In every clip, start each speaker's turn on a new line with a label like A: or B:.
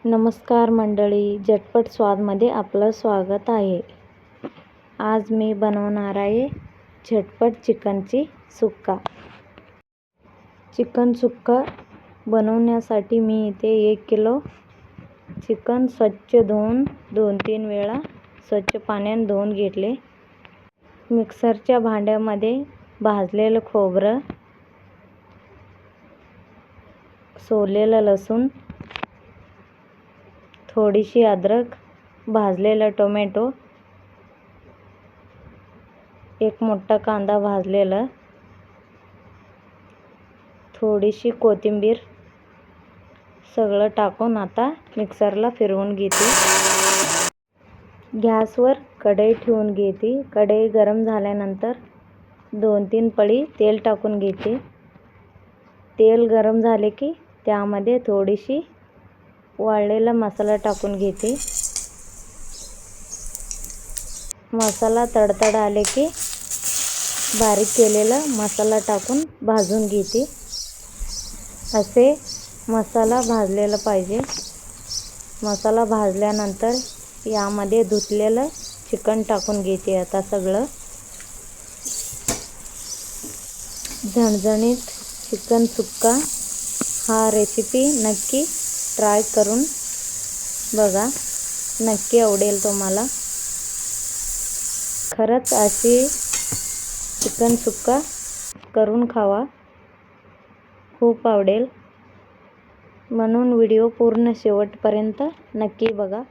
A: नमस्कार मंडळी, झटपट स्वादमध्ये आपलं स्वागत आहे. आज मी बनवणार आहे झटपट चिकनची सुक्का. चिकन सुक्का बनवण्यासाठी मी इथे 1 किलो चिकन स्वच्छ धुवून 2-3 वेळा स्वच्छ पाण्याने धुवून घेतले. मिक्सरच्या भांड्यामध्ये भाजलेलं खोबरं, सोललेलं लसूण, थोडीशी अद्रक, भाजलेला टोमॅटो, एक मोठा कांदा भाजलेला, थोडीशी कोथिंबीर सगळं टाकून आता मिक्सरला फिरवून घेते. गॅसवर कढई ठेवून घेते. कढई गरम झाल्यानंतर 2-3 पळी तेल टाकून घेते. तेल गरम झाले की त्यामध्ये थोडीशी वाळलेला मसाला टाकून घेते. मसाला तडतड आले की बारीक केलेला मसाला टाकून भाजून घेते. असे मसाला भाजलेला पाहिजे. मसाला भाजल्यानंतर यामध्ये धुतलेलं चिकन टाकून घेते. आता सगळं झणझणीत चिकन सुक्का हा रेसिपी नक्की ट्राय करून बघा. नक्की आवडेल तुम्हाला. खरंच अशी चिकन सुक्का करून खावा, खूप आवडेल. म्हणून व्हिडिओ पूर्ण शेवटपर्यंत नक्की बघा.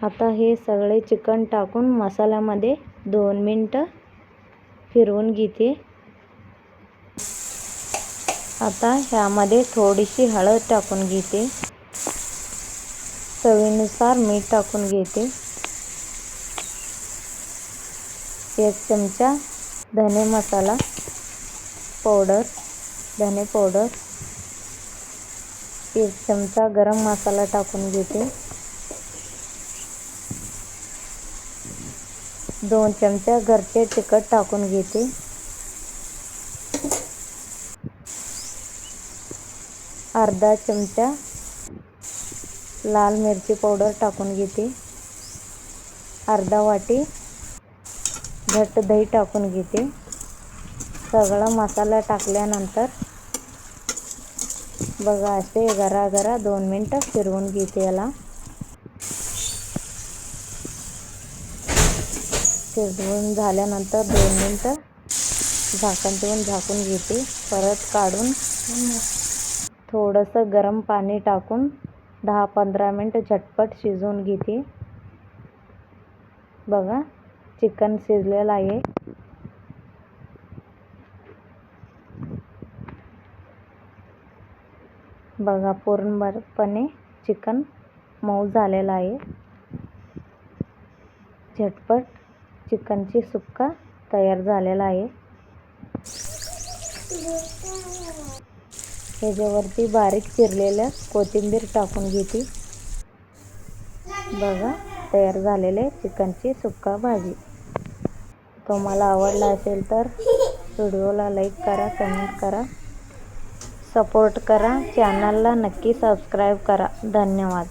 A: आता हे सगळे चिकन टाकून मसाल्यामध्ये 2 मिनिटं फिरवून घेते. आता ह्यामध्ये थोडीशी हळद टाकून घेते. चवीनुसार मीठ टाकून घेते. 1 चमचा धने मसाला पावडर, धने पावडर, 1 चमचा गरम मसाला टाकून घेते. 2 चमचा घरचे तिखट टाकून घेते. अर्धा चमचा लाल मिरची पावडर टाकून घेते. अर्धा वाटी घट्ट दही टाकून घेते. सगळा मसाला टाकल्यानंतर बघा असे गरागरा 2 मिनिटं फिरवून घेते. याला फिरवून झाल्यानंतर 2 मिनिटं झाकण ठेवून झाकून घेते. परत काढून थोडंसं गरम पाणी टाकून 10-15 मिनिटं झटपट शिजवून घेते. बघा चिकन शिजलेलं आहे. बघा पूर्णपणे चिकन मऊ झालेलं आहे. झटपट चिकनची सुक्का तयार झालेला आहे. ह्याच्यावरती बारीक चिरलेलं कोथिंबीर टाकून घेते. बघा तयार झालेले चिकनची सुक्का भाजी. तुम्हाला आवडला असेल तर व्हिडिओला लाईक करा, कमेंट करा, सपोर्ट करा. चॅनलला नक्की सबस्क्राईब करा. धन्यवाद.